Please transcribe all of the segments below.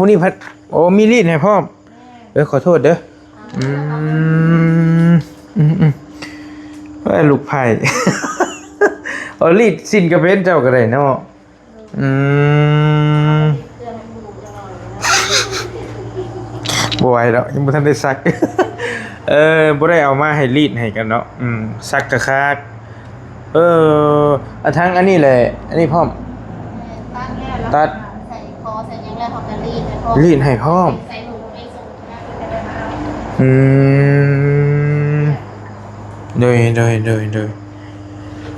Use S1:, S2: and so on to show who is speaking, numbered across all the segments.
S1: พวกนี้พัดโอ้มีรีดให้พ่อมขอโทษเด้ออืมว่าลูกไผ่เอารีดสิ้นกระเบนเจ้าก็ได้เนาะอืมบ่ไหวแล้วยังบ่ทันได้ซักบ่ได้เอามาให้รีดให้กันเนาะซักกะคักทั้งอันนี้แหละอันนี้พร้อมตัด
S2: ใส่คอใส่ยังไงเขาจะ
S1: รีดให้พร้อม
S2: ใส่หนูเองส่ง
S1: โดย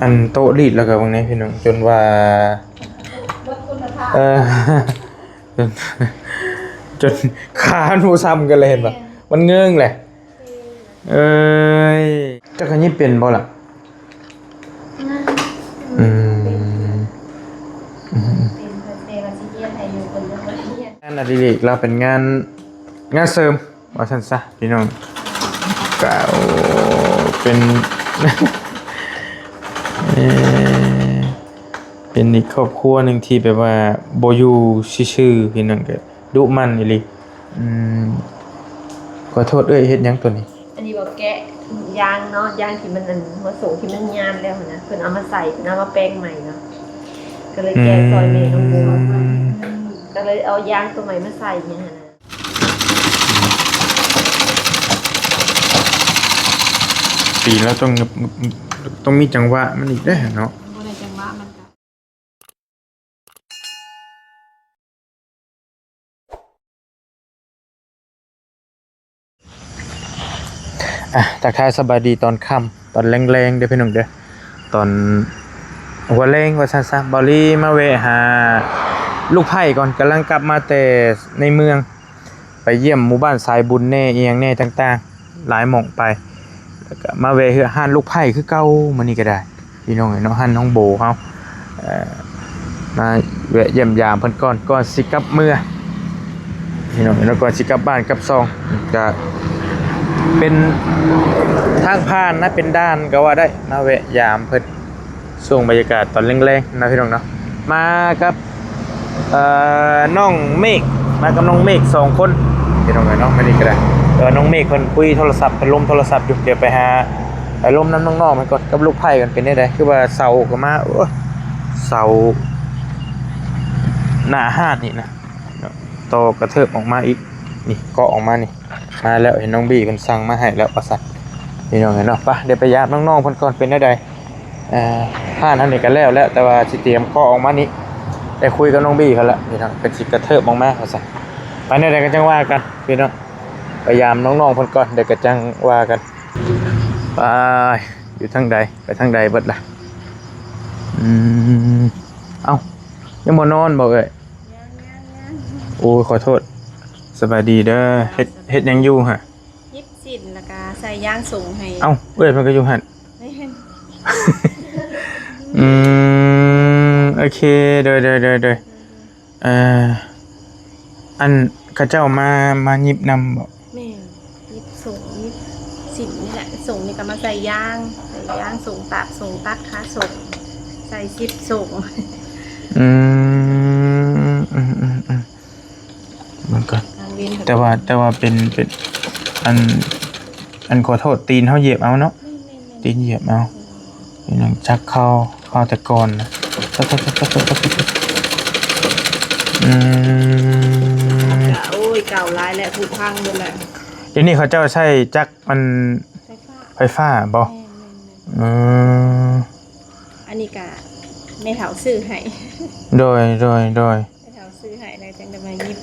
S1: อันโต๊ะรีดแล้วก็บางนี้พี่น้องจนว่าจนจนขาหนูซ้ำกันเลยเห็นป่ะมันเงื่องแหละจะขยิบเป็นบ่ล่ะงานอดิเรกเราเป็นงานเสริมว่าซั่นซะพี่น้องก็เป็นเป็นอีกครอบครัวหนึ่งที่แบบว่าบ่อยู่ซื่อๆพี่น้องก็ดุมันอีหลีขอโทษเฮ็ดหยังตัวนี้
S2: อันนี้บอกแกะยางเนาะยางที่มันมาส่งที่มันยามแล้วนะเพิ่นเอามาใส่เพิ่นเอามาแปลงใหม่เนาะก็เลยแกะซอยแม่น้องบัวก็เลยเอายางตัวใหม่มาใส่เนี่ยนะ
S1: ปีแล้วต้องมีจังหวะมันอีกได้เนาะ
S2: บ่ได้จังหวะมัน
S1: ก็ทักทายสบายดีตอนค่ำตอนแรงๆเด้อพี่น้องเด้อตอนหัวแรงว่าซั่นซะบอลี่มาแวะหาลูกไผ่ก่อนกำลังกลับมาแต่ในเมืองไปเยี่ยมหมู่บ้านสายบุญแน่อีหยังแน่ต่างๆหลายหม่องไปแล้วก็มาแวะห้านลูกไผ่คือเก่ามื้อนี้ก็ได้พี่น้องเนาะห้านน้องโบเฮามาแวะเยี่ยมยามเพิ่นก่อนสิกลับเมืองพี่น้องแล้วก่อนสิกลับบ้านกลับซองก็เป็นทางผ่านนะเป็นด้านก็ว่าได้มาแวะยามเพิ่นช่วงบรรยากาศตอนแรงๆนะพี่น้องเนาะมากับน้องเมฆมากับน้องเมฆ2คนพี่น้องเนาะไม่ได้ก็ได้น้องเมฆเพิ่นคุยโทรศัพท์เพิ่นล้มโทรศัพท์อยู่เดี๋ยวไปหาไปล้มน้ำน้องๆมันก่อนกับลูกไผ่กันเป็นได้คือว่าเสาก็มาเสาหน้าห้านนี่นะโตกระเทิบออกมาอีกนี่ก็ออกมานี่มาแล้วเห็นน้องบี้เพิ่นสั่งมาให้แล้วประสัตพี่น้องเห็นเนาะป่ะเดี๋ยวไปยามน้องๆเพิ่นก่อนเป็นได้ห้านเฮานี่ก็แล้วแต่ว่าสิเตรียมก็ออกมานี่ได้คุยกับน้องบี้เขาแล้วพี่น้องเป็นสิกระเทิบออกมาประสัตไปได้ก็จังว่ากันพี่น้องพยายามน้องๆเพิ่นก่อนเดี๋ยวก็จังว่ากันไปอยู่ทางใดไปทางใดเบิดล่ะเอ้ายังบ่นอนบ่เอ้ยโอ้ขอโทษสบายดีเด้อเฮ็ดยังอยู่ฮะ
S2: ยิบสินแล้วก็ใส่ย่างส่งให้
S1: เอ้าเอ้ยมันก็อยู่หั่นโอเคโดยอันเขาเจ้ามายิบนำบ่
S2: แม่ยิบส่งยิบสินนี่แหละส่งนี่ก็มาใส่ย่างส่งตัดค้าส่งใส่ซิปส่ง
S1: มันก็แต่ว่าเป็นอันขอโทษตีนเฮาเหยียบเอาเนาะตีนเหยียบเอานี่นังจักเข้าแต่ก่อนนะ
S2: โอ้ยเก่าลายและผุพังหมดแหละ
S1: เดี๋ยวนี้เขาเจ้าใช้จักมันไฟฟ้าบ่
S2: อันนี้ก็แม่เฒ่าซื้อให้
S1: โดย
S2: แม่เฒ่าซื้อให้แล้วจังได้มายิบ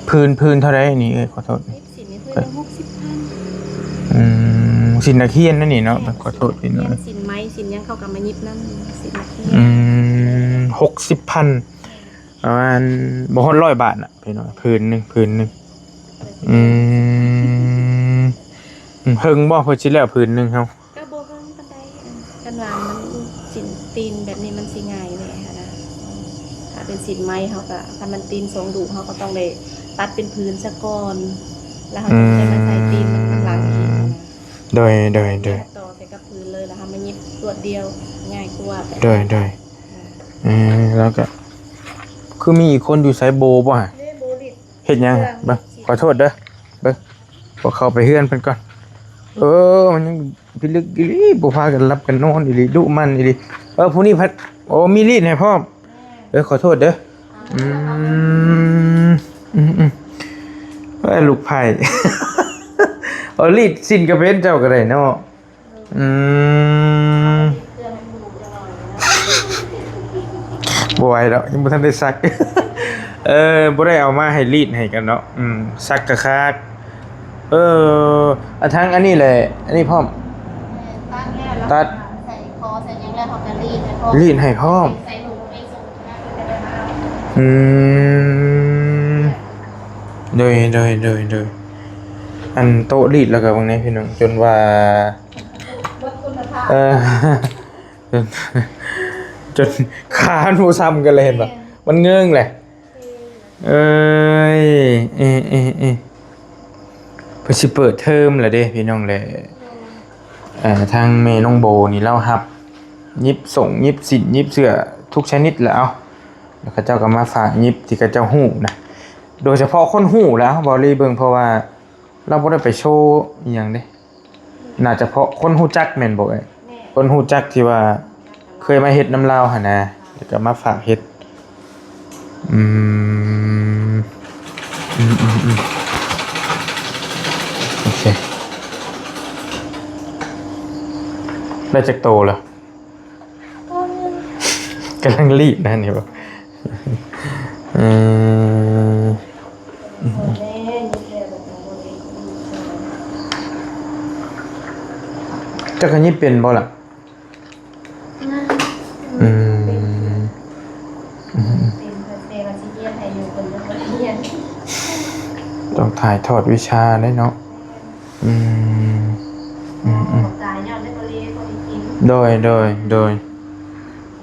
S1: พื้นเท่าไรนี่ขอโทษ
S2: ยิบสินนี่พื้น
S1: 60,000สินตะเคียนนั่นนี่เนาะขอโทษพี่น้อง
S2: สินไม้สินยังเข้ากับมายิบนำสินตะเคีย
S1: น60,000ประมาณบ่ฮอด100 บาทน่ะพี่น้องพื้นนึงเฮิงบ่เพิ่นสิแล้วพื้นนึงเฮา
S2: ก็บ่เฮิงปานใดกันว่ามันสินตีนแบบนี้มันสิง่ายแน่ค่ะนะถ้าเป็นสินไม้เฮาก็ถ้ามันตีน2ดุเฮาก็ต้องได้ตัดเป็นพื้นซะก่อนแล้วเฮาจะมาใส่ตีนมันหลังอีก
S1: โดย
S2: ต่อใส่กับพื้นเลยแล้วเฮามายิบตัวเดียวง่ายกว่า
S1: โดยแล้วก็คือมีอีกคนอยู่ไสโบบ่ฮะ
S2: โบลิด
S1: เฮ็ดหยังเบิ่งขอโทษเด้อเบิ่งบ่เข้าไปเฮือนเพิ่นก่อนมันยังพิลึกอีหลีบ่พากันหลับกันนอนอีหลีดุมันอีหลีผู้นี้พัดโอ้มีลีดให้พร้อมขอโทษเด้ออืมลูกไผ่ ลีดสิ้นกระเว้นเจ้าก็ได้เนาะบ่ไหวแล้วยังบ่ทันได้ซัก บ่ได้เอามาให้รีดให้กันเนาะซักกะคักทั้งอันนี้แหละอันนี้พร้อมตัด
S2: ใส่คอใส่ยังแล้วเขาก็รีดให้พร้อม
S1: รีดให้พร้อม
S2: ใส่ถุงไอ้ส่งนะ
S1: โดยอันโต๊ะรีดแล้วก็บางนี้พี่น้องจนว่าจนจนขาหนูซ้ำกันเลยเห็นป่ะมันเงื่องแหละเพิ่นสิเปิดเทอมแล้วเด้พี่น้องแหละทางแม่น้องโบนี่เรารับยิบส่งยิบสินยิบเสื้อทุกชนิดแล้วแล้วเขาเจ้าก็มาฝากยิบที่เขาเจ้าฮู้นะโดยเฉพาะคนฮู้แล้วบ่รีเบิ่งเพราะว่าเราบ่ได้ไปโชว์อีหยังเด้น่าจะเพราะคนฮู้จักแม่นบ่คนฮู้จักที่ว่าเคยมาเฮ็ดน้ำลาวหั่นนะแล้วก็มาฝากเฮ็ดโอเคได้จักโตแล้วกำลังรีบนะนี่บ่จักอันนี้เป็นบ่ล่ะต้องถ่ายทอดวิชาได้เนาะโดย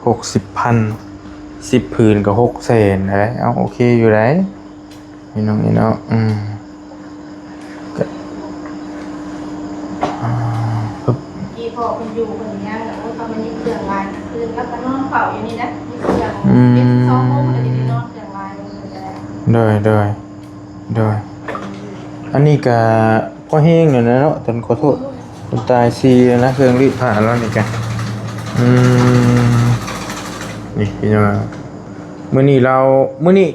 S1: 60,000 10 ผืนก็600,000อะไรเอาโอเคอยู่ได้นี่น้องนี่เนาะ
S2: ที่พอคุณอยู่คนนี้แล้วก็มันมีเครื่องลายคืนแล้วก็นอนเฝ้าอยู่นี่นะมีเครื่องเป็น2 โมงแล้วจะนอนเครื่องลาย
S1: โดยอันนี้ก็พอแห้งแล้วนะเนาะตอนขอโทษคนตายซีนะเครื่องรีดผ้าแล้วนี่กันนี่พี่น้องมื้อนี้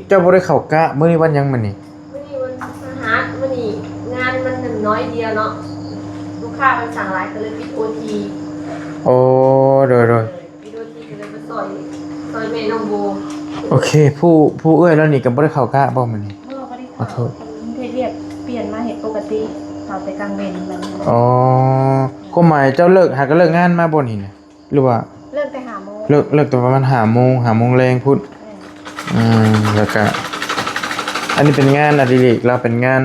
S1: เจ้าบ่ได้เข้ากะมื้อนี้วันหยังมื้อนี้
S2: วันพฤหัสมื้อนี้งานมันน้อยเดียวเนาะลูกค้ามันสั่งหลายก็เลยปิด OT
S1: โอ้โดย
S2: ปิด OT ก็เลยมาซอยแม่น้องโบ
S1: โอเคผู้เอ้ยแล้วนี่ก็บ่ได้เข้ากะบ่มื้อนี้ขอโทษ
S2: เรียกเปลี่ยนมาเฮ็ดปกติเข้าไปกลางเวรมัน
S1: ก็หมายเจ้าเลิกเลิกงานมาบ่นี่นะหรือว่า
S2: เลิกแต่5 โมง
S1: เลิกตอนประมาณ5 โมงแรงพุ่นแล้วก็อันนี้เป็นงานอดิเรกเราเป็นงาน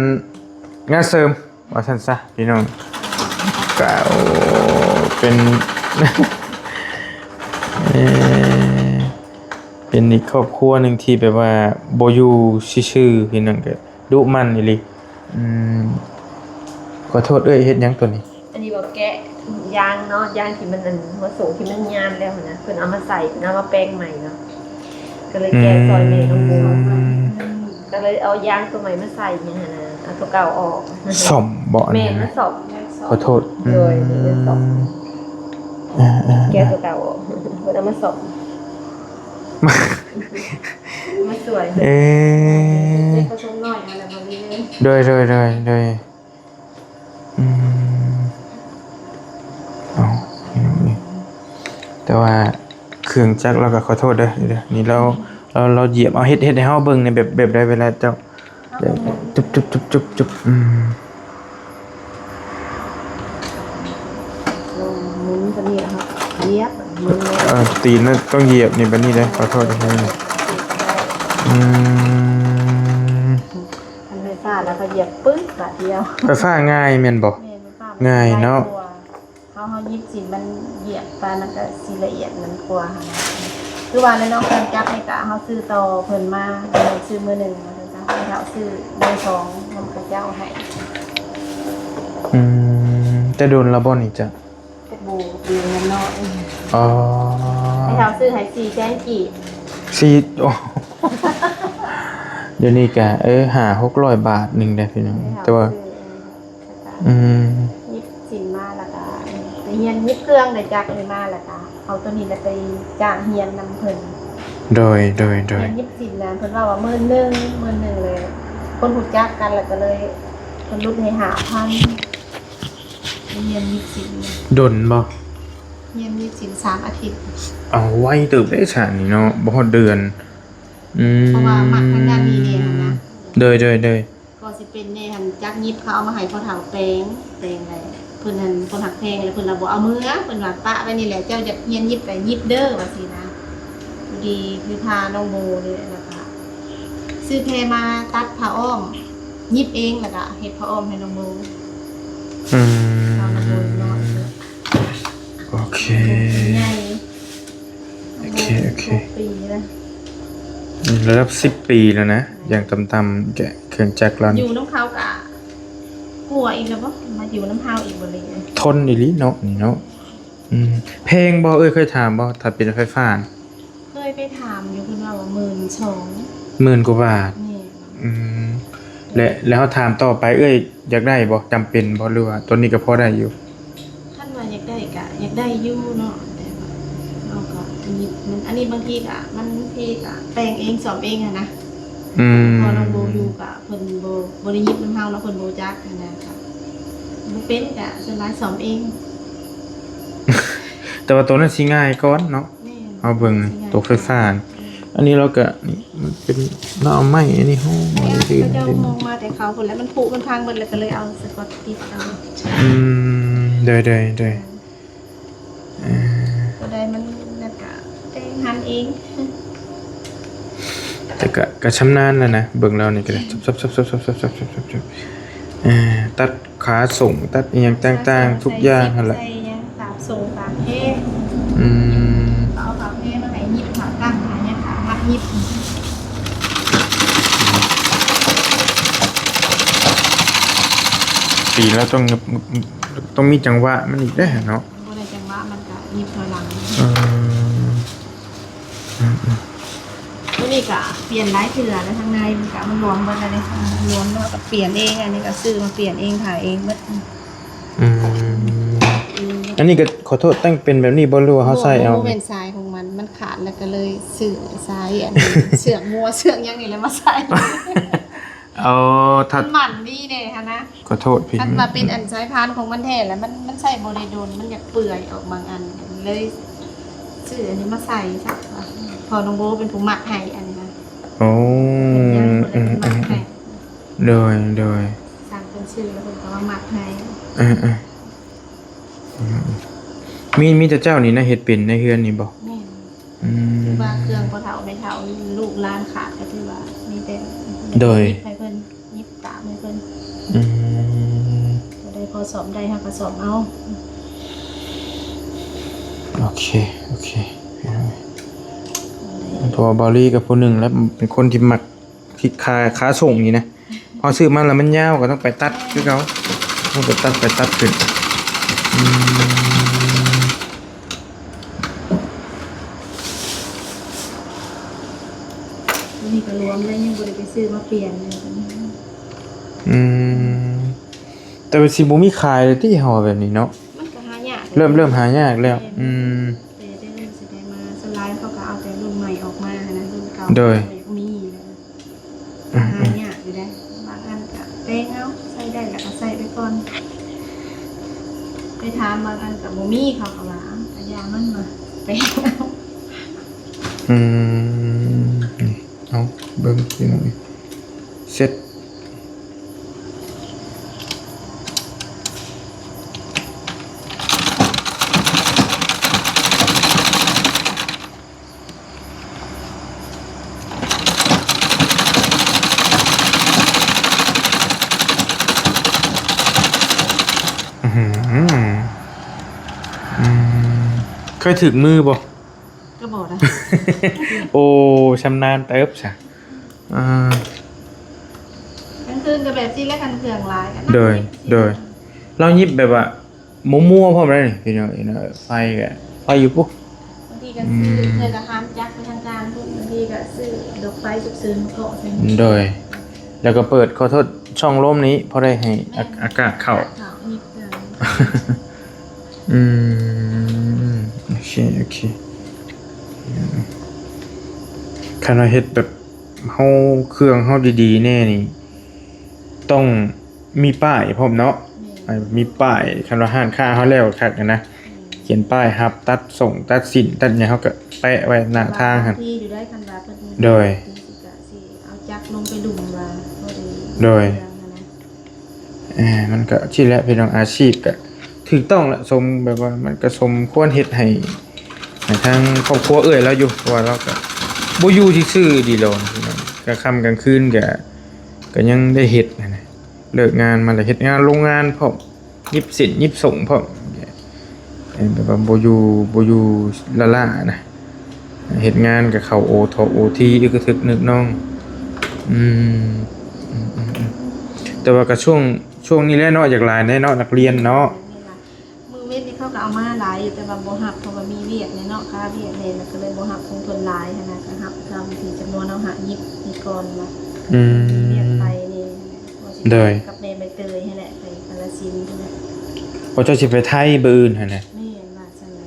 S1: เสริมว่าซั่นซะพี่น้องก็เป็นเป็นอีกครอบครัวหนึ่งที่แบบว่าบ่อยู่ซื่อๆพี่น้องก็ดุมันอีหลีขอโทษเฮ็ดหยังตัวนี้
S2: อันนี้บอกแกะยางเนาะยางที่มันหัวสูงที่มันยานแล้วนะเพิ่นเอามาใส่เอามาแปลงใหม่เนาะก็เลยแกะซอยเมย์น้องโบก็เลยเอายางตัวใหม่มาใส่เนี่ยนะเอาตัวเก่าออก
S1: ซ่อมบ่
S2: แม่มาซ่อม
S1: ขอโทษ
S2: เลยซ่อมแกะตัวเก่าออกเพิ่นเอามาซ่อมมาสวยเด็กผสมน้อยอะไรแบบนี้
S1: โดยแต่ว่าเครื่องจักรเราก็ขอโทษเด้อนี่เราเหยียบเอาเฮ็ดให้เฮาเบิ่งในแบบใดเวลาเจ้าจุบ
S2: หมุนตัวนี้ครับเหยียบหมุน
S1: ตีนต้องเหยียบนี่แบบนี้เด้อขอโทษด้วย
S2: อันไฟฟ้าแล้วก็เหยียบปึ้งบาดเดียว
S1: ไฟฟ้าง่ายแม่นบ่ง่ายเนาะ
S2: เฮายิบสิมันเหยียบปานนั้นก็สิละเอียดมันกว่าคือว่าในน้องเพิ่นจับให้กะเฮาซื้อต่อเพิ่นมาซื้อมื้อนึงว่าซั่นจ้ะเฮาซื้อมื้อ2นำกระเจ้าให้
S1: แต่โดนละบ่นี่จ้ะ
S2: ก็บ่ดีแน่นอน
S1: ให้
S2: เฮาซื้อให้4แสนกี่
S1: โอ้ เดี๋ยวนี้ก็หา600 บาทหนึงได้พี่น้องแต่ว่าอืม
S2: ยิบสินมาแล้วก็ไปเฮียนยิบเครื่องได้จักเลยมาแล้วก็เอาตัวนี้แล้วไปจ้างเฮียนนำเพิ่น
S1: โดย
S2: เฮียนยิบสินนะเพิ่นว่า11,000เลย คนหูจักกันแล้วก็เลยเพิ่นลดให้5,000เฮียนยิบสิน
S1: ดนบ่
S2: เฮียนยิบสิน3 อาทิตย์
S1: เอาไว้ตึบได้ฉะนี่เนาะบ่ฮอดเดือน
S2: เพราะว่ามักทางด้านนี้เนี่ยนะ
S1: โดย
S2: ก็สิเป็นเนี่ยหันจักยิบเขาเอามาให้พ่อเฒ่าแปลงอะไรเพิ่นหันคนหักแพงเลยเพิ่นละบ่เอามือเพิ่นว่าปะไว้นี่แหละเจ้าอยากเฮียนยิบก็ยิบเด้อว่าซี่นะพอดีคือพาน้องโมนี่แล้วก็ซื้อแพรมาตัดผ้าอ้อมยิบเองแล้วก็เฮ็ดผ้าอ้อมให้น้องโม
S1: อืม
S2: น้องโมนอน
S1: โอเค
S2: ใหญ่
S1: โอเค
S2: ปีนะ
S1: ระดับ10 ปีแล้วนะ อย่างต่ำๆแกะเครื่องจักรลัน
S2: อยู่น้ำเขากะกลัวอีกแล้วบ่มาอยู่น้ำเฮาอีกบ่เลย
S1: ทนอีหลีเนาะนี่เนาะเพลงบ่เคยถามบ่ถ้าเป็นไฟฟ้า
S2: เคยไปถามอยู่เพิ่นว่า12,000
S1: 10,000 กว่าบาท
S2: นี่
S1: อืมแล้วถามต่อไปอยากได้บ่จำเป็นบ่หรือว่าตัวนี้ก็พอได้อยู่
S2: ท่านว่าอยากได้กะอยากได้อยู่เนาะแต่ว่าเราก็หยิบมันอันนี้บางทีกะมันทีกะแต่งเองสอบเองอะนะ พอน้องโบอยู่กะเพิ่นบ่ได้หยิบน้ำเฮาแล้วเพิ่นบ่จักนะครับบ่เป็นกะส่วนหลายสอบเอง
S1: แต่ว่าตัวนั้นสิง่ายก่อนเนาะ
S2: แม่
S1: เอาเบิ่งตัวไฟฟ้า อันนี้เราก็นี่มันเป็นเราเอาไม้อันนี้ห้อง
S2: เขา
S1: มาซื้อ
S2: เจ้ามองมาแต่เขาพุ่นแล้วมันผุมันพังเบิดแล้วก็เลยเอาสกอตติดเอา
S1: โดย
S2: ก็ได้มันนั่นกะแต่งหันเอง
S1: แต่ก็ชำนาญแล้วนะเบิ่งเรานี่ก็ได้ซับตัดขาส่งตัดอีหยังต่างๆทุกอย่างหั่นแหละ
S2: ใส่หยังตากส่งตากเท เอาฝาเทมาให้หยิบขาตั้งขาเนี่ยขามัดหยิบ
S1: ปีแล้วต้องมีจังหวะมันอีกได้อเนาะ
S2: บ่ได้จังหวะมันก็หยิบถอยหลัง
S1: เออ
S2: ตัวนี้ก็เปลี่ยนหลายเทื่อแล้วทางในมันก็มันรวมเบิดแล้วนี่รวมแล้วก็เปลี่ยนเองอันนี้ก็ซื้อมาเปลี่ยนเองถ่ายเองเบิด
S1: อันนี้ก็ขอโทษตั้งเป็นแบบนี้บ่รู้ว่าเฮาใส่เอา
S2: เป็นสายของมันขาดแล้วก็เลยซื้อสายอันนี้ เสือกมัวเสือกหยังนี่แล้วมาใส่
S1: เอาถ้า
S2: มันหมั่นนี่เด้ค่ะนะ
S1: ขอโทษพี่
S2: ถ้ามาเป็นอันสายพานของมันแท้แล้วมันใส่บ่ได้โดนมันอยากเปื่อยออกบางอันเลยซื้ออันนี้มาใส่ซะพอน้องโบเป็นผู้มักให้อันนี้นะ
S1: โอ้
S2: เป็นมักให้
S1: โดย
S2: สั่งเป็นชื่อแล้วเป็นก็ว่ามักให้
S1: มีแต่เจ้านี่นะเฮ็ดเป็นในเฮือนนี่บ่
S2: แม่ว่าเครื่องพอเฒ่าไม่เฒ่าลูกหลานขาดก็ถือว่ามีแต่ให้เพิ่นยิบตามให้เพิ่นก็ได้พอสอบได้เฮาก็สอบเอา
S1: โอเคเพราะว่าบอลลี่กับผู้หนึ่งแล้วเป็นคนที่มักที่ขาส่งนี่นะพอซื้อมาแล้วมันยาวก็ต้องไปตัดคือเขาต้องไปตัดขึ้น
S2: นี่ก็รวมแล้วยังบ่ได้ไปซื้อมาเปลี่ยนเลย
S1: แต่เป็นสิบ่มีขายเลยที่ห่อแบบนี้เนาะ
S2: มันก็หายาก
S1: เริ่มหายากแล้ว
S2: แต่ได้เริ่มสิได้มาสไลด์เขาก็เอาแต่รุ่นใหม่ออกมานะรุ่นเก่ามีหายากอยู่ได้บางอันก็เป้งเอาใส่ได้แล้วก็ใส่ไปก่อนไปถามบางอันก็บ่มีเขาก็ว่าก็ยามันมาเป้งเอา
S1: เอาเบิ่งพี่น้องเสร็จเคยถึกมือบ่
S2: ก็บอกนะ
S1: โอ้ชำนาญเติบจ้ะ
S2: กลางคืนก็แบบที่แรกกันเครื่องลายกัน
S1: โดยเรายิบแบบว่ามั่วๆพร้อมได้นี่พี่น้องไฟอยู่ปุ๊บบ
S2: างทีก็ซื้อเคยก็ห้ามจักไปทางการพุ่นบางที ทีก็ซื้อดอกไฟฉุกเฉินเคาะใส่
S1: โดย แล้วก็เปิดขอโทษช่องลมนี้เพราะได้ให้อากาศเข้า
S2: ข่าวนิดหนึง
S1: อืมโอเคโอเคคันว่าเฮ็ดแบบเฮาเครื่องเฮาดีๆแน่นี่ต้องมีป้ายพร้อมเนาะมีป้ายคันว่าห้านค้าเฮาแล้วคักนะเขียนป้ายรับตัดส่งตัดสินตัดหยังเฮาก็แปะไว้หน้าทางหั่น
S2: ที่อยู่ได้คันว่าเพิ่น
S1: โดย
S2: สิเอาจักรลงไปดุ่มว่าพอดี
S1: โดย มันก็ที่แหละเป็นอาชีพก็ถูกต้องละสมแบบว่ามันก็สมควรเฮ็ดให้ทางครอบครัวเอ้ยแล้วอยู่เพราะว่าเราก็บ่อยู่ซื่อๆดีแล้วพี่น้องกลางค่ำกลางคืนก็ยังได้เฮ็ดนะเลิกงานมาแล้วเฮ็ดงานโรงงานพร้อมยิบสินยิบส่งพร้อมแบบว่าบ่อยู่ละล่านะเฮ็ดงานก็เข้าโอทีอึกระทึกนึกน้องอืมแต่ว่าก็ช่วงนี้แหละเนาะอยากหลายแน่เนาะนักเรียนเนาะ
S2: มือเวทนี่เขาก็เอามาหลายอยู่แต่ว่าบ่ฮับเพราะว่ามีเวียกในเนาะค่าเวียกเนี่ยแล้วก็เลยบ่ฮับคงทนหลายหั้นนะก็ฮับตามที่จำนวนเอาหายิบนี่ก่อนว่า เรียกไปนี่กับเนใบเตยให้แหละไปกาฬสินธุ์นั่นแหละ
S1: บ่เจ้าสิไปไทยมื้ออื่นหั่นน่ะ
S2: แม่นว่าซั่นน่ะ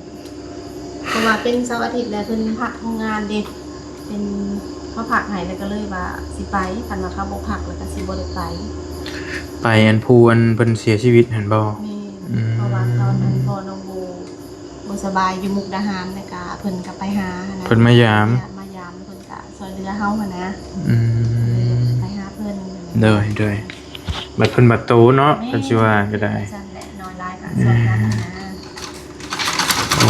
S2: เพราะว่าเป็นเสาร์อาทิตย์แล้วเพิ่นพักโรงงานเด้เป็นเขาพักให้แล้วก็เลยว่าสิไปคันว่าเขาบ่พักแล้วก็สิบ่ได้ไป
S1: ไปอันผู้อันเพิ่นเสียชีวิตหั่นบ่
S2: แม่เพราะว่าตอนนั้นพ่อน้องโบบ่สบายอยู่มุกดาหารแล้วก็เพิ่นก็ไปหาหั้นนะ
S1: เพิ่นมายาม
S2: เพิ่นก็ช่วยเหลือเฮาหั่นนะ
S1: อืม
S2: ไปหาเพิ่น
S1: เด้อบัดเพิ่นบัดโตเนาะเพิ่นสิว่าก็ได้
S2: ซั่นแหละนอนหลายก็ช่วยกันนะ
S1: โอ้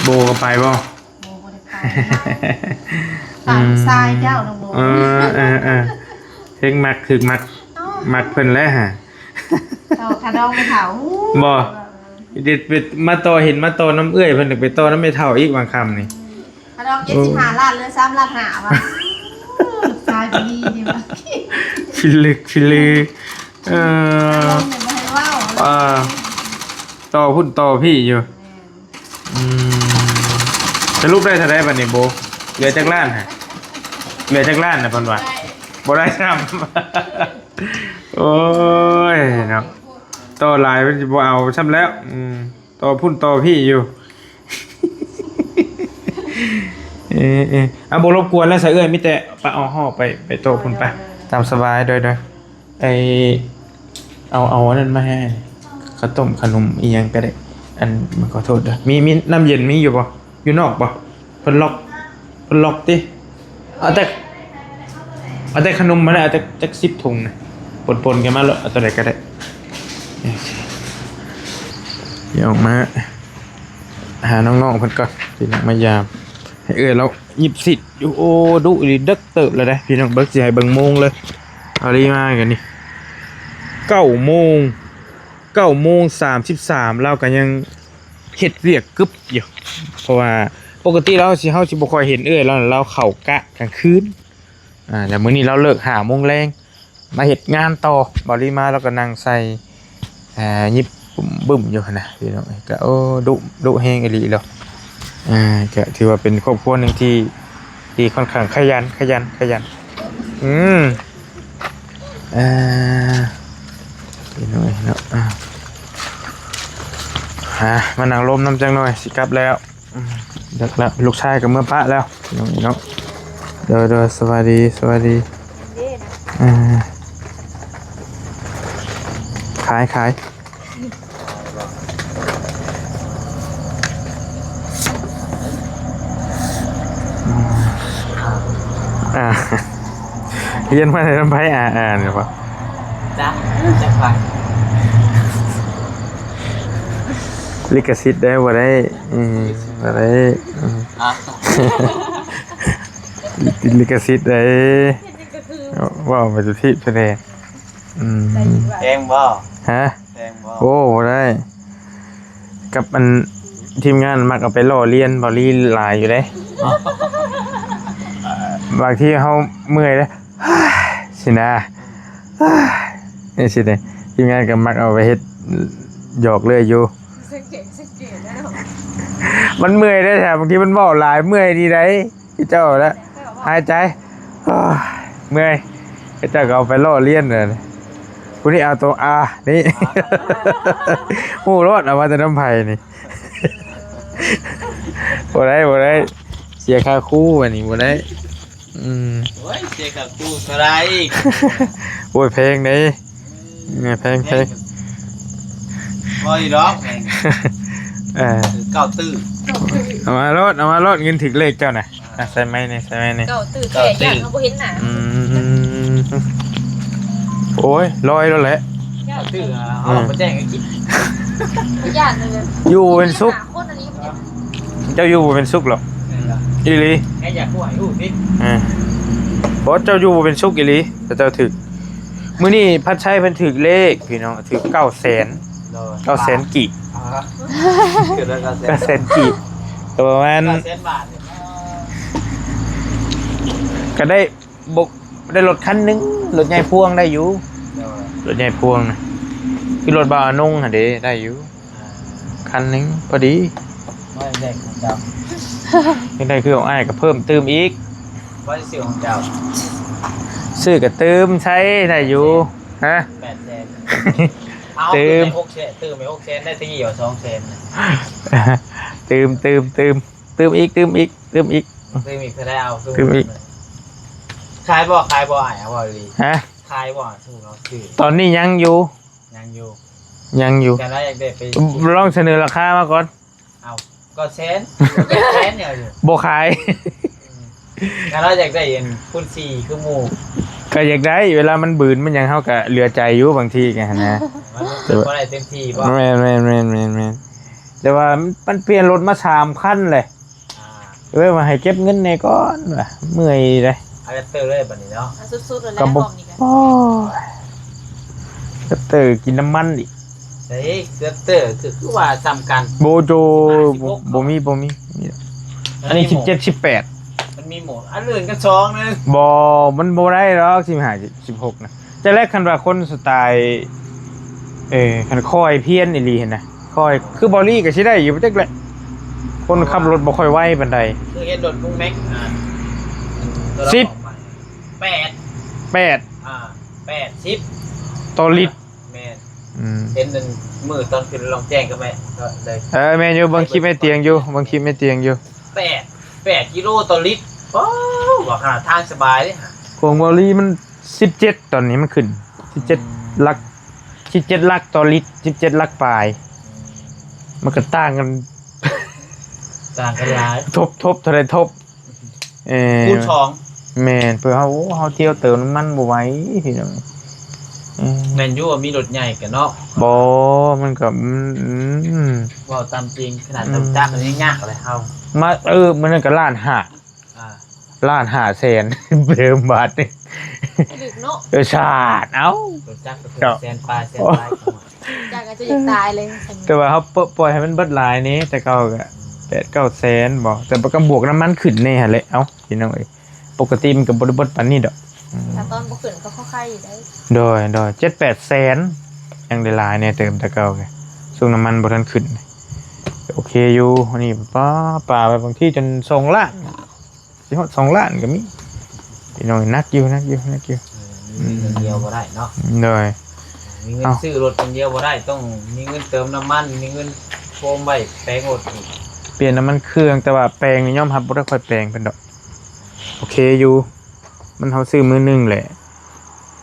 S1: โบก็ไปบ่
S2: โบบ่ได้ไปตามทรายเจ้าน้องโบ
S1: เฮ็งมักถึกมักเพิ่นแล้วฮะ
S2: เจ้าคาดองไปเผา
S1: บ่เด็ดไปมาต่อเห็นมาต่อน้ำเอื้อยเพิ่นไปต่อน้ำไม่เท่าอีกบางคำนี่
S2: คาดอง75ล้านเหลือ3ล้าน5ว่ะทรายไปดีดีว่ะ
S1: ฟิลึก
S2: คาดองเนี่ยบ่ให้เว้า
S1: ต่อพุ่นต่อพี่อยู่จะรูปได้เท่าไดบัดนี้โบเหลือจักล้านฮะเหลือจักล้านน่ะเพิ่นว่าบ่ได้ซ้ำ โอ้ยเนาะต่อหลายมันสิบ่เอาซ้ำแล้วต่อพุ่นต่อพี่อยู่ บ่รบกวนแล้วซะเอ้ยมีแต่ปะเอาห่อไปโตะพุ่นไปตามสบายเด้อไอเอาอันนั้นมาให้ข้าวต้มขนมอีหยังก็ได้อันมันขอโทษเด้อมีน้ำเย็นมีอยู่บ่อยู่นอกบ่เพิ่นล็อกติเอาแต่ขนมมาได้เอาแต่จัก10ถุงนะปนๆกันมาเลยเอาตัวใดก็ได้โอเคเดี๋ยวออกมาหาน้องๆเพิ่นก่อนพี่น้องมายามให้เอ้ยเราหยิบสิทธิ์อยู่โอ้ดุอีดึกเติบเลยนะพี่น้องเบิกสิให้เบิ่งโมงเลยเอาลีมากันนี่9:33เราก็ยังเฮ็ดเวียกกึบอยู่เพราะว่าปกติเฮาสิบ่ค่อยเห็นเอ้ยเราเข้ากะกลางคืนแล้วมื้อนี้เราเลิก5:00 นแลงมาเฮ็ดงานต่อบริมาแล้วก็นั่งใส่ยิบบึ้มอยู่หั่นน่ะพี่น้องก็โอ้ดุแฮงอีหลีแล้วก็ถือว่าเป็นครอบครัวหนึงที่ค่อนข้างขยันพี่น้อยเนาะมานั่งลมน้ำจังหน่อยสิกลับแล้วเด็กแล้วลูกชายกับเมื่อพระแล้วพี่น้องเนาะเด้อสวัสดีขายเรียนมาในน้ำไผ่อ่านหรือเปล่า
S3: จ้ะไป
S1: ลิขสิทธิ์ได้บ่ได้บ่ได้ลิขสิทธิ์ได้ว่าไปจุดที่เพลง
S3: แพงบ่
S1: ฮะ
S3: แพงบ่
S1: โอ้บ่ได้กับมันทีมงานมักเอาไปล่อเลียนบ่ลีหลายอยู่เด้บางทีเฮาเมื่อยเด้สินะนี่สิเด้ทีมงานก็มักเอาไปเฮ็ดหยอกเลื่อยอยู่ มันเมื่อยได้แถมบางทีมันบอกหลายเมื่อยดีได้พี่เจ้าแล้วหายใจโอ้ยเมื่อยพี่เจ้าก็เอาไปล่อเลี้ยนเลยผู้นี้เอาตัวอานี่โอ้รอดเอามาแต่น้ำไผ่นี่บ่ได้เสียค่าคู่อันนี้บ่ได้
S3: โอ้ยเสียกับกูเท่าไร
S1: โอ้ยเพลงนี่เพลง
S3: พออยู่ดอกเก้าตื้อ
S1: เอามารถเงินถึงเลขเจ้าน่ะใส่ไหมนี่
S2: เก่าตื่นแก่ย่างเขาบ่เห็นหน้า
S1: โอ้ยลอยแล้วแหละ
S3: เก้าตื้อเอามาแจ้งให้กิน
S2: ย่างเลย
S1: อยู่เป็นสุก
S2: คนอันนี้มัน
S1: เจ้าอยู่บ่เป็นสุกหรอกอีหลี
S3: ไอ้อยากกูให้อู้นิด
S1: เพราะเจ้าอยู่บ่เป็นสุกอีหลีแต่เจ้าถึกมื้อนี้พัดชัยเพิ่นถึกเลขพี่น้องถึก900,000กีบ
S3: เกิดแล้ว900,000
S1: 900,000กีบตัวประมาณ
S3: 900,000 บาทเนี่ย
S1: ก็ได้ได้รถคันนึงรถใหญ่พวงได้อยู่รถใหญ่พวงนะคือรถบ่าวนงหั่นเด้ได้อยู่คันนึงพอดี
S3: ว่าแจ้งของเจ้า
S1: ยังได้คือของอ้ายก็เพิ่มเติมอีก
S3: ว่าเสียของเจ้า
S1: ซื้อก็เติมใช้ได้อยู่ฮะ
S3: 800,000เอาตื้มตื้มไม่600,000ได้ที่อยู่200,000
S1: เติมอีก
S3: ตื้มอีกก็ได้เอาขายบ่อ่ะบ่ดี
S1: ฮะ
S3: ขายบ่สู้เราซื้อ
S1: ตอนนี้ยังอยู่
S3: ยังอยู่
S1: แต่
S3: แล้วอยากได้ไป
S1: ลองเสนอราคามาก่อน
S3: เอาก็แสนเนี่ยอยู่
S1: บ่ขาย
S3: แล้วอยากได้เห็นคุณ4คือหมู่
S1: ก็อยากได้เวลามันบืนมันยังเฮาก็เหลือใจอยู่บางทีไงนะ
S3: มันบ่ได้เต็มที่บ่
S1: แม่นแต่ว่ามันเปลี่ยนรถมา3คันเลยเว้ยมาให้เก็บเงินในก่อนว่ะเมื่อยเลย
S3: เอาเตอร์เลยบัดนี้เนาะ
S2: สุดๆเลย
S1: ก็
S2: แล้ว
S1: บ่
S2: บอกนี่กัน
S1: โอ้ยก็เตอกินน้ำมันอีก
S3: เฮ้ยเตอร์คือว่าจำกัน
S1: โบโจบ่มีอันนี้17 18
S3: มันมีโหมดอันอื่นก็2นึง
S1: บ่มันบ่ได้หรอก15 16นะจะแรกคันว่าคนสไตล์คันคอยเพี้ยนอีหลีเห็นนะคอยคือบอลลี่ก็สิได้อยู่จักแหละคนขับรถบ่ค่อยไวปานใด
S3: คือเฮ็ดรถลุงแม็ก8 10
S1: ต่อลิตร
S3: แม่นเห็นนึงมือตอนขึ้นลองแจ้งก็แม่ก็ได้
S1: แม่นอยู่บางคลิปไม่เตียงอยู่
S3: 8กิโลต่อลิตรโอ้ว่าขนาดทางสบายเลยฮะ
S1: ของบอลลี่มัน17ตอนนี้มันขึ้น17ลัก17ลักต่อลิตร17ลักปลายมันก็ต่างกัน
S3: ต่างกันหลาย
S1: ทบเท่าไรทบ
S3: คูณ2
S1: แม่นเพื่อเฮาเที่ยวเติมน้ำมันบ่ไหวพี่น้อง
S3: แม่นอยู่ว่ามีรถใหญ่กันเนาะ
S1: บ่มันก็
S3: ว่าตามจริงขนาดตำจักมันยังยากเลยเฮา
S1: มามันก็ล้าน5แสนเดิมบาทนี่
S2: ดึกเนาะ
S1: ชาติเอ้า
S3: ตำจักก็แสนปลาย
S2: อยากจะตายเลย
S1: แต่ว่าเฮาปล่อยให้มันเบิดหลายนี้แต่เก่าก็8-9 แสนบ่แต่ประกันบวกน้ำมันขึ้นแน่หั่นแหละเอ้าพี่น้องเอ้ยปกติมันก็บ่ได้เบิดปานนี้ดอก
S2: ถ้าตอนบ่ขึ้นก็ค่อยๆอยู่ได้
S1: โดย7-8 แสนยังได้หลายแน่เติมแต่เก่าก็ช่วงน้ำมันบ่ทันขึ้นโอเคอยู่นี่ป้าไปบางที่จน2ล้านสิฮอด2ล้านก็มีพี่น้องนักอยู่
S3: มีเงินเดียวบ่ได้เนาะ
S1: โดย
S3: มีเงินซื้อรถคนเดียวบ่ได้ต้องมีเงินเติมน้ำมันมีเงินโฟมไว้แปลงรถ
S1: เปลี่ยนน้ำมันเครื่องแต่ว่าแปลงนี่ยอมรับบ่ได้ค่อยแปลงเป็นดอกโอเคอยู่มันเฮาซื้อมือนึงแหละ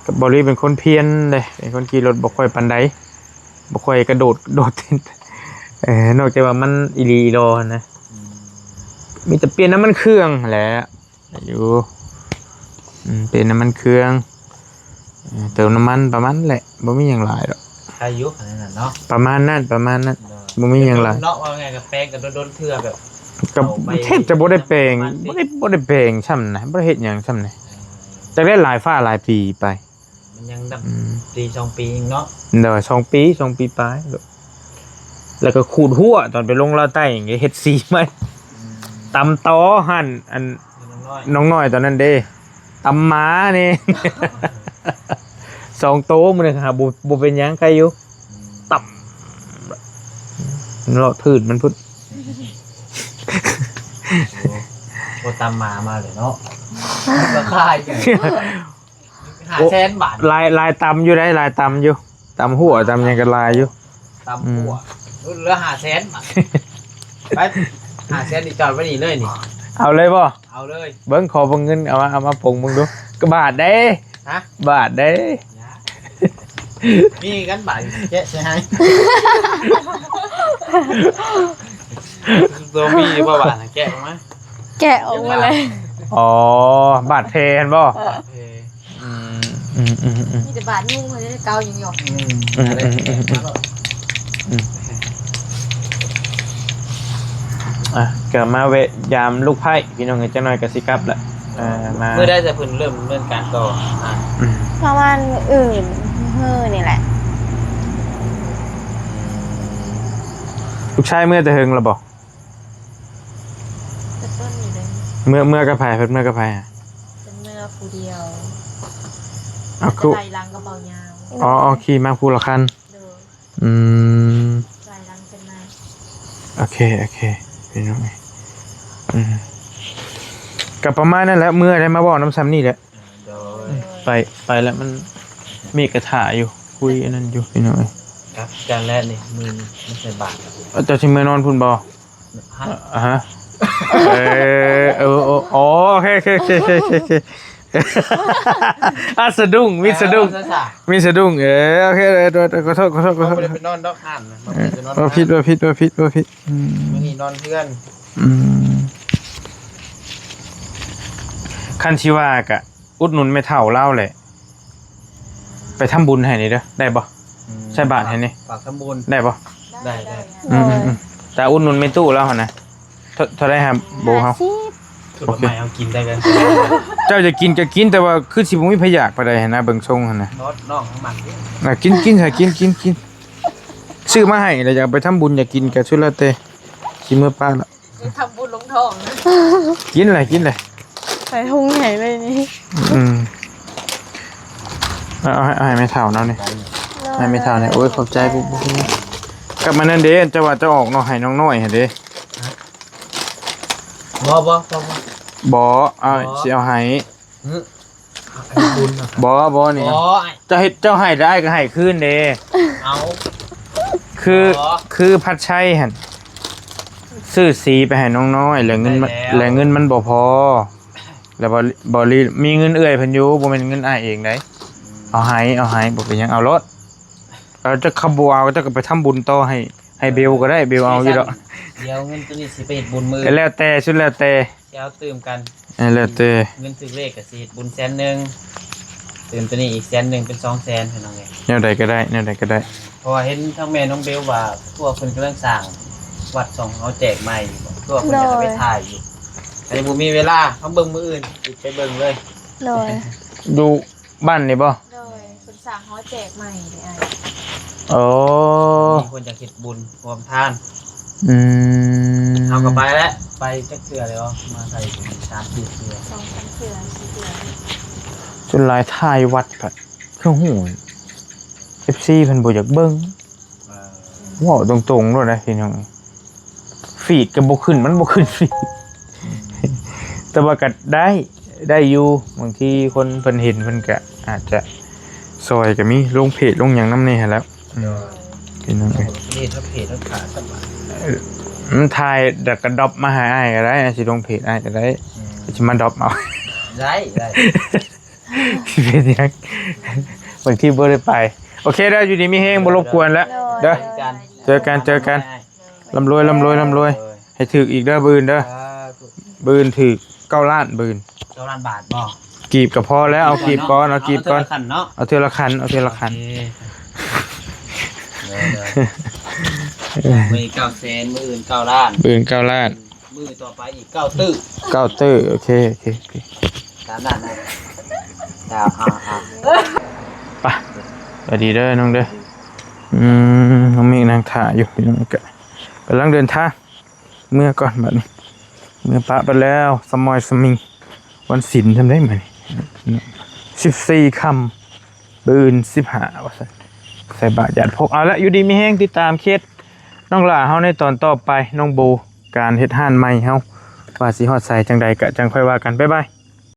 S1: กับบริเป็นคนเพี้ยนเลยเป็นคนขี่รถบ่ค่อยปานใดบ่ค่อยกระโดดนอกจากว่ามันอีหลีอีดอนะมีแต่เปลี่ยนน้ำมันเครื่องแหละอยู่เปลี่ยนน้ำมันเครื่องเติมน้ำมันประมาณแหละบ่มีหยังหลายดอก
S3: อายุขนาดนั้นเนาะ
S1: ประมาณนั้นบ่มีหยังหลาย
S3: เนาะว่าไงกับแปลงกับโดนเทื่อแบบ
S1: กับแทบจะบ่ได้แปลงบ่ได้แปลงช่ำนะบ่ได้เฮ็ดหยังช่ำนะจะได้หลายฟ้าหลายปีไป
S3: มันยังดำปี2 ปีเนาะ
S1: เดี๋ยว2 ปีไปแล้วก็ขูดหัวตอนไปลงลาวใต้อย่างเงี้ยเฮ็ดสีใหม่ตำตอหั่นอันน้องน้อยตอนนั้นเด้ตำหมานี่ 2 โตมื้อนึงหาบ่เป็นหยังใครอยู่ตำเลาะทื่นมันพุด
S3: โอ้ตามมาเลยเนาะก็ค่ายกัน500,000 บาท
S1: ลายตำอยู่ได้ลายตำอยู่ตำหัวตำยังกันลายอยู่
S3: ตามหัวเหลือ500,000 บาทไป500,000นี่จอดไว้นี่เลยนี่
S1: เอาเลยบ่
S3: เอาเลย
S1: เบิ้งขอเบิ่งเงินเอามาปงมึงดูก็บาทเด้
S3: ฮะ
S1: บาทเด้
S3: มีกันบาทแกะใช่ไหมตัวมีบ่บาทแกะออกมา
S2: แกะออกมาเลย
S1: อ๋อบาทเพนบ่
S3: เออ
S1: อืม
S2: มีแต่บาทยุ่งเขาจะได้เกาอย่างหยอก
S1: อ่ะเกิดมาเวะยามลูกไผ่พี่น้องกันจังหน่อยก็สิกลับละมา
S3: เมื่อได้จะพึ่งเริ่มการต่ออ่ะ
S2: ประมาณอื่นนี่แหละ
S1: ลูกชายเมื่อแต่เฮงแล้วบ่
S2: จะต้นอยู่เลย
S1: เมื่อกระไผ่เพิ่นเมื่อกระไผ่อะ
S2: เป็นเมื่อผู้เดียว
S1: เอาคุ
S2: ไหลลังกระเป๋ายาว
S1: อ๋อขี่มาคู่ละคัน
S2: เดิน
S1: อืม
S2: ไหลลังเป็นมา
S1: โอเคพี่น้องกับประมาณนั่นแหละเมื่อได้มาบอกน้ำซ้ำนี่แหละ
S3: โดย
S1: ไปแล้วมันมีกระถาอยู่คุยอันนั้นอยู่พี่น้อง
S3: ครับจานแรกนี่มือไม่ใช่บาท
S1: เจ้าชิมเมื่อนอนพุ่นบ่
S3: ฮะ
S1: ฮะอ๋อโอเคอ่ะสะดุ้งมีสะดุ้งโอเคขอโทษ
S3: เขาไม่ได้ไปนอนดอกหันนะมันจะนอน
S1: ว่าผิด
S3: มันนี่นอนเพื่อน
S1: คันชิว่ากะอุดหนุนไม่เท่าเล่าแหละไปทำบุญให้นี่เด้อได้บ่ใช่บาทให้นี่
S3: ฝากสมบูรณ์
S1: ได้บ่
S3: ได้
S1: แต่อุดหนุนไม่ตู้แล้วหั่นนะเท่าได้ครับโบเฮา
S3: คือใหม่เอากินได้กัน
S1: เจ้าจะกินก็กินแต่ว่าคือสิบ่มีพยากปานใดหั่นนะเบิ่งทรงหั่นนะ
S3: นอดน่องข้างหมักนี่
S1: น่ะกินค่ะกินซื้อมาให้แล้วอยากไปทำบุญอยากกินก็สุดแล้วแต่สิมื้อป้าละ
S2: ทำบุญลงทอง
S1: กินเลย
S2: ใส่ทุ่งใหญ่เลยนี่
S1: เอาให้ไม่เท่าเนาะนี่ให้ไม่เท่าเนี่ยโอ้ยขอบใจปุ๊บกลับมานั่นเด้จะว่าจะออกเนาะให้น้องน้อยหั่นเด้
S3: บ่
S1: บ่เอาสิเอาให้
S3: บุญนะ
S1: บ่นี่
S3: อ๋อ
S1: เจ้าให้ได้ก็ให้คืนเด้
S3: เอา
S1: คือพัดชัยหั่นซื้อสีไปให้น้องน้อยแล้วเงินมันบ่พอแล้วบ่มีเงินเอื้อยเพิ่นอยู่บ่แม่นเงินอ้ายเองได้เอาให้บ่เป็นหยังเอารถเราจะขบเอาจะก็ไปทำบุญต่อให้เบลก็ได้เบลเอาอยู่ดอก
S3: เดี๋ยวเงินตัวนี้สิไปเฮ็ดบุญมือ
S1: แล้วแต่สุดแล้วแต่
S3: เช้าตื่มกัน
S1: แล้วแต่
S3: เงินซื้อเลขกับสิเฮ็ดบุญ100,000ตื่มตัวนี้อีก100,000เป็น200,000ให้น้องไง
S1: แนวใดก็ได้
S3: เพราะว่าเห็นทั้งแม่น้องเบลว่าพวกเพิ่นกำลังสร้างวัดส่งเขาแจกใหม่พวกเพิ่นอยากเอาไปถ่ายอยู่แต่บ่มีเวลาเขาเบิ่งมื้ออื่นไปเบิ่งเลย
S2: โดย
S1: ดูบ้านนี่บ่
S2: โดยคุณสั่งเขาแจกใหม่เลยไอ้
S1: โอ้
S3: มีคนจะคิดบุญรวมทาน
S1: อืม
S3: เอากลับไปแล้วไปจักเทื่อเลยวะมาใส่3-4เทื่อ
S2: 2-3เสือ4เสือ
S1: จนหลายทายวัดผัดคือหู FC เพิ่นบ่อยากเบิ่ง ว้าวตรงๆด้วยนะพี่น้องฟีดกับบขึ้นมันบขึ้นฟีดแต่ว่าก็ได้อยู่บางทีคนเพิ่นเห็นเพิ่นก็อาจจะซอยก็มีลงเพจลงอย่างน้ำนี่ฮะแล้วพี่น้องเอ้ย
S3: นี่ถ้าเพจถ้าขาดสักบาท
S1: มันถ่ายเด็กกระดอบมาหาอ้ายก็ได้สิลงเพจอ้ายก็ได้สิมาดอบเอา
S3: ได้
S1: เป็นยังบางทีบ่ได้ไปโอเคได้อยู่ดีมีแฮงบ่รบกวนแล้วเด้อเจอกันร่ำรวยให้ถึกอีกเด้อบืนเด้อบืนถึก9 ล้านบืน
S3: 9 ล้านบาทบ่
S1: กีบก็พอแล้วเอากีบก่อนเอากีบก่อน
S3: ขันเนาะ
S1: เอาเทือละคัน
S3: มือ900,000มืออื่น9 ล้าน
S1: บืน9 ล้าน
S3: มือต่อไปอีก9ตื้อ
S1: 9ตื้อโอเค
S3: 3 ล้านนะดาว
S1: ไปสวัสดีเด้อน้องเด้อน้องมีนางถ่ายอยู่น้องก็กำลังเดินทางเมื่อก่อนบัดนี้เมื่อปะไปแล้วสมอยสมิงวันศิลป์ทำได้ไหม14 ค่ำบืน15ว่าซั่นใส่บาตรหยาดพกเอาละอยู่ดีมีแห้งติดตามเคสน้องหล่าเฮาในตอนต่อไปน้องโบการเฮ็ดห้านใหม่เฮา ว่าสิฮอดใส่จังใดก็จังค่อยว่ากันบ๊ายบาย